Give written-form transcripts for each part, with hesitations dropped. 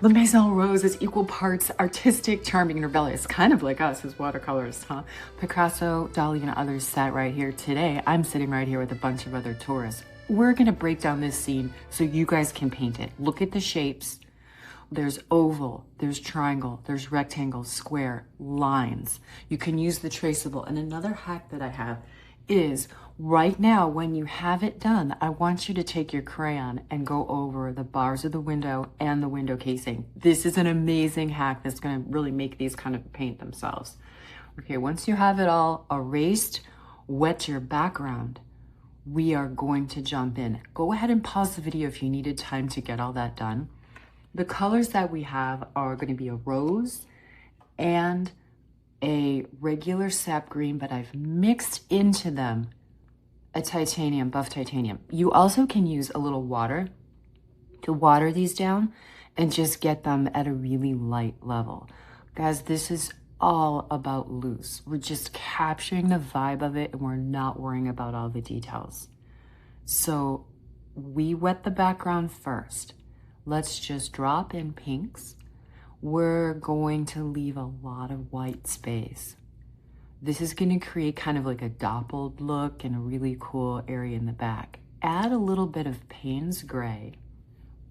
The Maison Rose is equal parts artistic, charming, and rebellious, kind of like us as watercolorists, huh? Picasso, Dalí, and others sat right here today. I'm sitting right here with a bunch of other tourists. We're gonna break down this scene so you guys can paint it. Look at the shapes. There's oval, there's triangle, there's rectangle, square, lines. You can use the traceable. And another hack that I have is right now, when you have it done, I want you to take your crayon and go over the bars of the window and the window casing. This is an amazing hack that's gonna really make these kind of paint themselves. Okay, once you have it all erased, wet your background, we are going to jump in. Go ahead and pause the video if you needed time to get all that done. The colors that we have are going to be a rose and a regular sap green, but I've mixed into them a titanium, buff titanium. You also can use a little water to water these down and just get them at a really light level. Guys, this is all about loose. We're just capturing the vibe of it and we're not worrying about all the details. So we wet the background first. Let's just drop in pinks. We're going to leave a lot of white space. This is going to create kind of like a dappled look and a really cool area in the back. Add a little bit of Payne's gray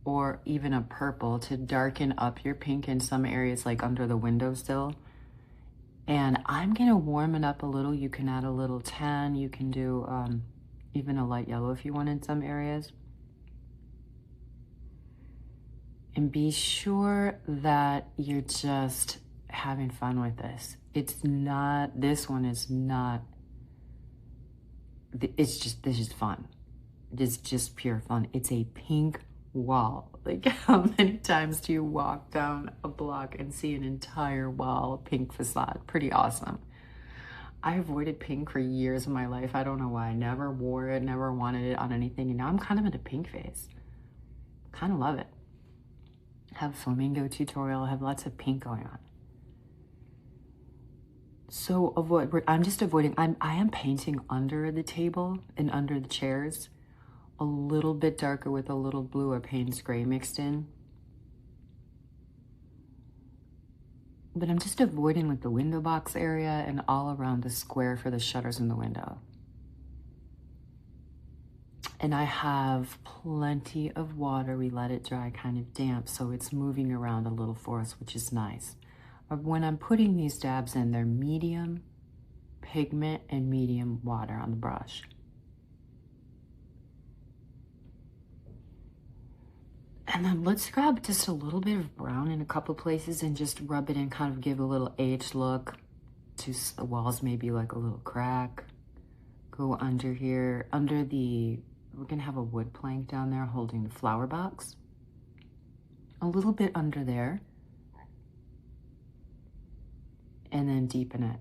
or even a purple to darken up your pink in some areas, like under the windowsill. And I'm going to warm it up a little. You can add a little tan. You can do even a light yellow if you want in some areas. And be sure that you're just having fun with this. It's not, this one is not, it's just, this is fun. It's just pure fun. It's a pink wall. Like, how many times do you walk down a block and see an entire wall pink facade? Pretty awesome. I avoided pink for years of my life. I don't know why. I never wore it, never wanted it on anything. And now I'm kind of in a pink phase. Kind of love it. Have flamingo tutorial, have lots of pink going on. So I'm just avoiding, I am painting under the table and under the chairs, a little bit darker with a little blue or Payne's gray mixed in. But I'm just avoiding like the window box area and all around the square for the shutters in the window. And I have plenty of water. We let it dry kind of damp, so it's moving around a little for us, which is nice. When I'm putting these dabs in, they're medium pigment and medium water on the brush. And then let's grab just a little bit of brown in a couple places and just rub it in, kind of give a little aged look to the walls, maybe like a little crack. Go under here, under the, we're gonna have a wood plank down there holding the flower box. A little bit under there. And then deepen it.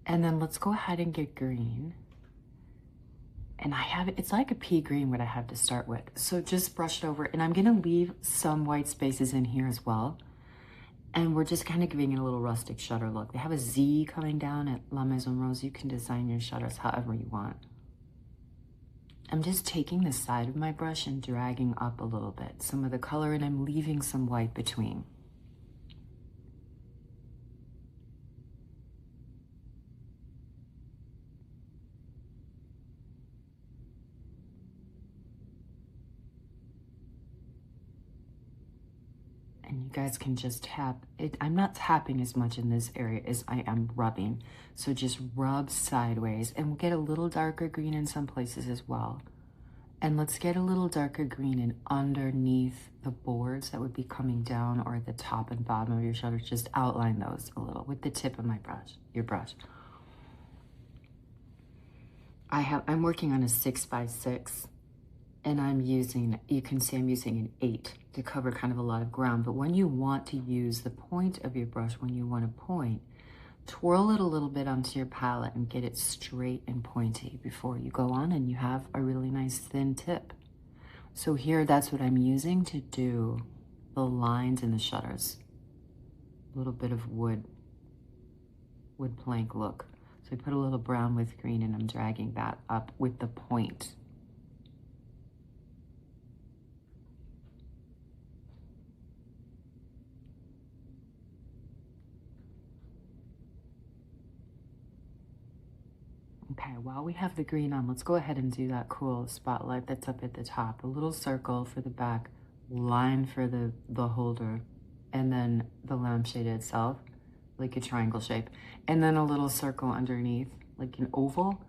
And then let's go ahead and get green. And I have, it's like a pea green what I have to start with. So just brush it over, and I'm gonna leave some white spaces in here as well. And we're just kind of giving it a little rustic shutter look. They have a Z coming down at La Maison Rose. You can design your shutters however you want. I'm just taking the side of my brush and dragging up a little bit, some of the color, and I'm leaving some white between. And you guys can just tap it. I'm not tapping as much in this area as I am rubbing. So just rub sideways, and we'll get a little darker green in some places as well. And let's get a little darker green in underneath the boards that would be coming down, or at the top and bottom of your shutters. Just outline those a little with the tip of my brush, your brush. I'm working on a 6x6. And I'm using, you can see I'm using an 8 to cover kind of a lot of ground. But when you want to use the point of your brush, when you want to point, twirl it a little bit onto your palette and get it straight and pointy before you go on, and you have a really nice thin tip. So here, that's what I'm using to do the lines in the shutters. A little bit of wood plank look. So I put a little brown with green, and I'm dragging that up with the point. Okay, while we have the green on, let's go ahead and do that cool spotlight that's up at the top. A little circle for the back, line for the holder, and then the lampshade itself, like a triangle shape. And then a little circle underneath, like an oval,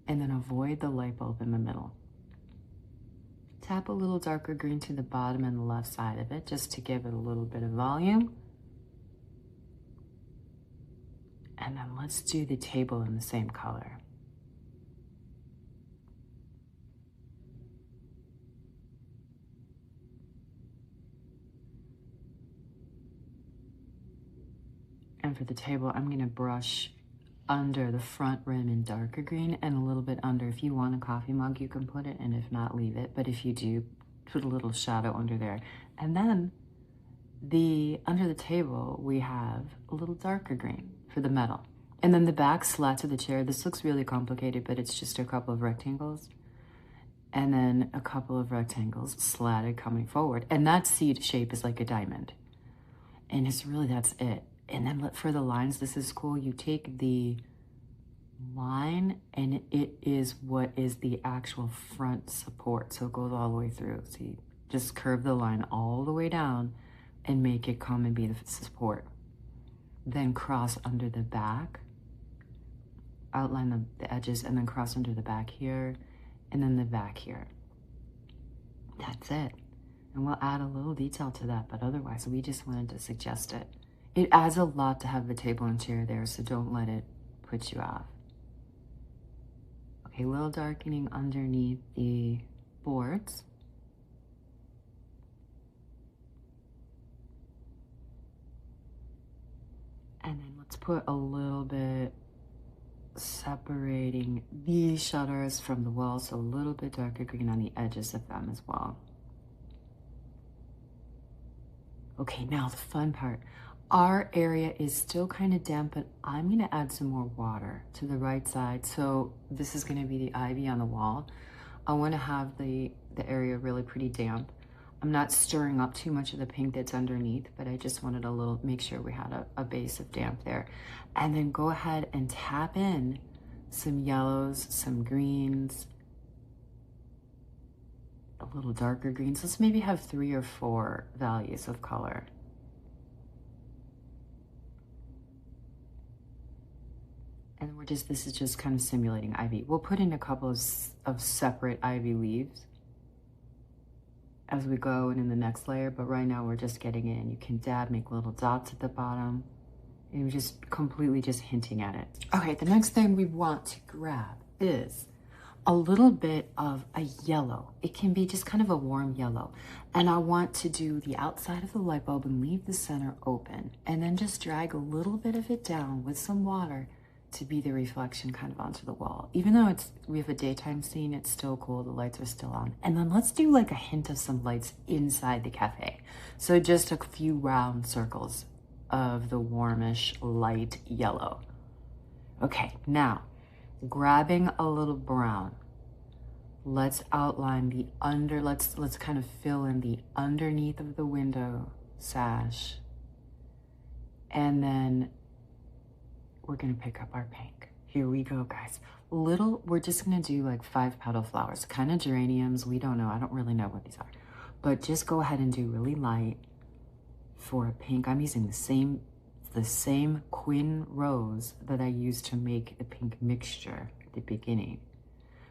and then avoid the light bulb in the middle. Tap a little darker green to the bottom and the left side of it, just to give it a little bit of volume. And then let's do the table in the same color. And for the table, I'm gonna brush under the front rim in darker green and a little bit under. If you want a coffee mug, you can put it, and if not, leave it. But if you do, put a little shadow under there. And then under the table, we have a little darker green for the metal. And then the back slats of the chair, this looks really complicated, but it's just a couple of rectangles. And then a couple of rectangles slatted coming forward. And that seat shape is like a diamond. And it's really, that's it. And then for the lines, this is cool. You take the line and it is what is the actual front support. So it goes all the way through. So you just curve the line all the way down and make it come and be the support. Then cross under the back, outline the edges, and then cross under the back here, and then the back here. That's it. And we'll add a little detail to that, but otherwise we just wanted to suggest it. It adds a lot to have the table and chair there, so don't let it put you off. Okay, a little darkening underneath the boards. And then let's put a little bit separating these shutters from the wall, so a little bit darker green on the edges of them as well. Okay, now the fun part. Our area is still kind of damp, but I'm gonna add some more water to the right side. So this is gonna be the ivy on the wall. I wanna have the area really pretty damp. I'm not stirring up too much of the pink that's underneath, but I just wanted make sure we had a base of damp there. And then go ahead and tap in some yellows, some greens, a little darker greens. Let's maybe have 3 or 4 values of color. And this is just kind of simulating ivy. We'll put in a couple of separate ivy leaves as we go and in the next layer, but right now we're just getting in. You can dab, make little dots at the bottom, and we're just completely just hinting at it. Okay, the next thing we want to grab is a little bit of a yellow. It can be just kind of a warm yellow. And I want to do the outside of the light bulb and leave the center open, and then just drag a little bit of it down with some water to be the reflection kind of onto the wall. Even though we have a daytime scene, it's still cool, the lights are still on. And then let's do like a hint of some lights inside the cafe. So just a few round circles of the warmish light yellow. Okay, now grabbing a little brown, let's outline the let's kind of fill in the underneath of the window sash. And then we're gonna pick up our pink. Here we go, guys. We're just gonna do like 5 petal flowers, kind of geraniums. We don't know, I don't really know what these are. But just go ahead and do really light for a pink. I'm using the same Quinn rose that I used to make the pink mixture at the beginning.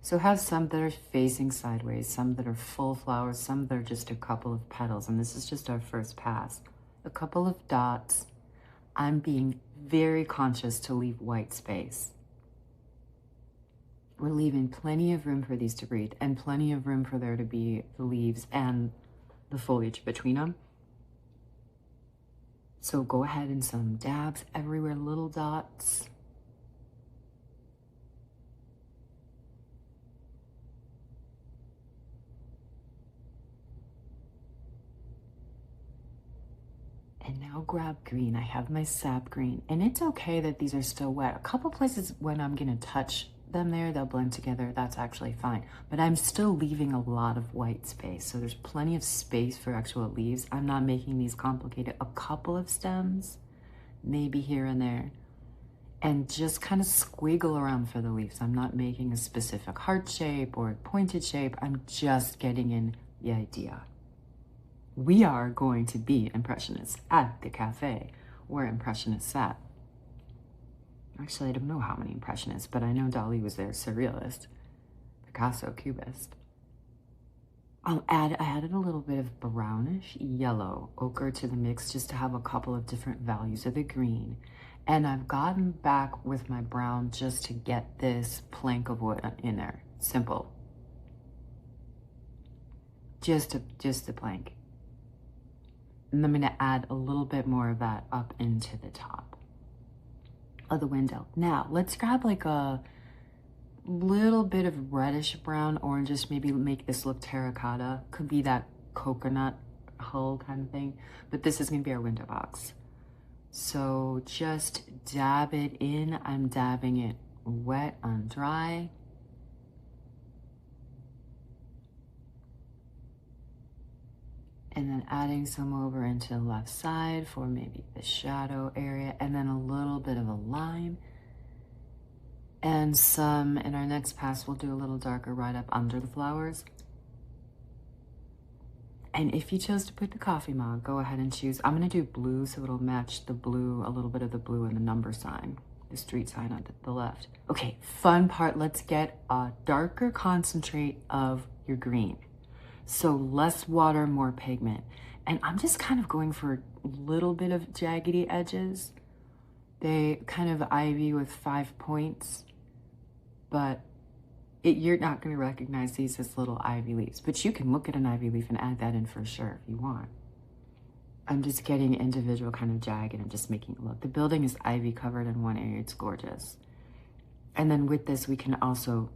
So have some that are facing sideways, some that are full flowers, some that are just a couple of petals, and this is just our first pass. A couple of dots. I'm being very conscious to leave white space. We're leaving plenty of room for these to breathe and plenty of room for there to be the leaves and the foliage between them. So go ahead and some dabs everywhere, little dots. And now grab green. I have my sap green, and it's okay that these are still wet. A couple places when I'm gonna touch them there, they'll blend together. That's actually fine. But I'm still leaving a lot of white space. So there's plenty of space for actual leaves. I'm not making these complicated. A couple of stems, maybe here and there. and just kind of squiggle around for the leaves. I'm not making a specific heart shape or a pointed shape. I'm just getting in the idea. We are going to be Impressionists at the cafe where Impressionists sat. Actually, I don't know how many Impressionists, but I know Dalí was there, Surrealist, Picasso, Cubist. I added a little bit of brownish yellow ochre to the mix just to have a couple of different values of the green. And I've gotten back with my brown just to get this plank of wood in there. Simple. Just a plank. And I'm gonna add a little bit more of that up into the top of the window. Now, let's grab like a little bit of reddish brown orange, just maybe make this look terracotta. Could be that coconut hull kind of thing, but this is gonna be our window box. So just dab it in. I'm dabbing it wet on dry. And then adding some over into the left side for maybe the shadow area, and then a little bit of a lime. And some, in our next pass, we'll do a little darker right up under the flowers. And if you chose to put the coffee mug, go ahead and choose. I'm gonna do blue, so it'll match the blue, a little bit of the blue and the number sign, the street sign on the left. Okay, fun part, let's get a darker concentrate of your green. So less water, more pigment. And I'm just kind of going for a little bit of jaggedy edges. They kind of ivy with 5 points, but you're not going to recognize these as little ivy leaves, but you can look at an ivy leaf and add that in for sure if you want. I'm just getting individual kind of jagged and just making it look. The building is ivy covered in one area. It's gorgeous. And then with this, we can also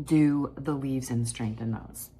do the leaves and strengthen those.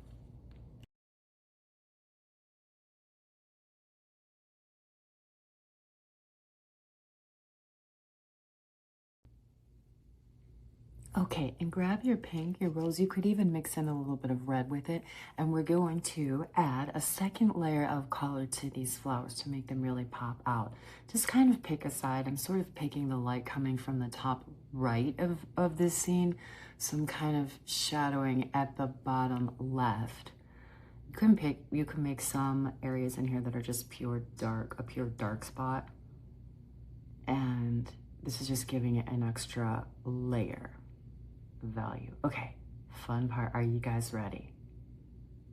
Okay, and grab your pink, your rose. You could even mix in a little bit of red with it. And we're going to add a second layer of color to these flowers to make them really pop out. Just kind of pick a side. I'm sort of picking the light coming from the top right of this scene. Some kind of shadowing at the bottom left. You can make some areas in here that are just pure dark, a pure dark spot. And this is just giving it an extra layer. Value. Okay, fun part. Are you guys ready?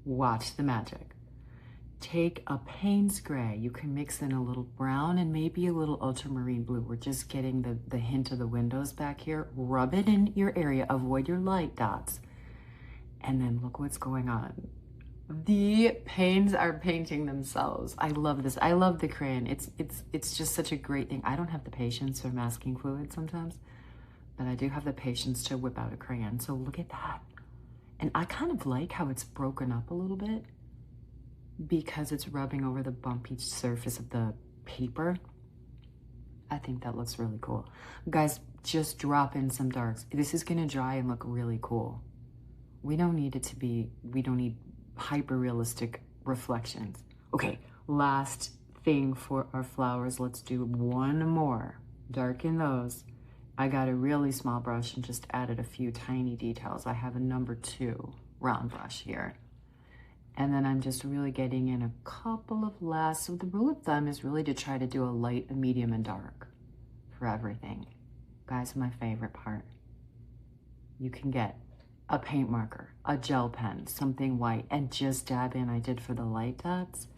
Watch the magic. Take a Payne's gray. You can mix in a little brown and maybe a little ultramarine blue. We're just getting the hint of the windows back here. Rub it in your area. Avoid your light dots. And then look what's going on. The paints are painting themselves. I love this. I love the crayon. It's just such a great thing. I don't have the patience for masking fluid sometimes, but I do have the patience to whip out a crayon. So look at that. And I kind of like how it's broken up a little bit because it's rubbing over the bumpy surface of the paper. I think that looks really cool. Guys, just drop in some darks. This is gonna dry and look really cool. We don't need it to be, we don't need hyper realistic reflections. Okay, last thing for our flowers. Let's do one more. Darken those. I got a really small brush and just added a few tiny details. I have a number 2 round brush here. And then I'm just really getting in a couple of last. So the rule of thumb is really to try to do a light, a medium, and dark for everything. Guys, my favorite part. You can get a paint marker, a gel pen, something white, and just dab in. I did for the light dots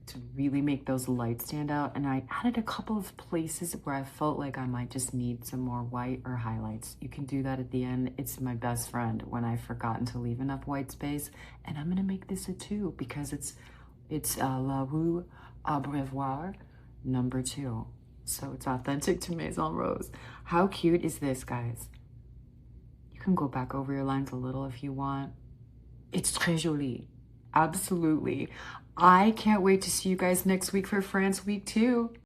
to really make those lights stand out. And I added a couple of places where I felt like I might just need some more white or highlights. You can do that at the end. It's my best friend when I've forgotten to leave enough white space. And I'm gonna make this a 2 because it's La Rue Abreuvoir number 2. So it's authentic to Maison Rose. How cute is this, guys? You can go back over your lines a little if you want. It's très joli. Absolutely. I can't wait to see you guys next week for France week 2.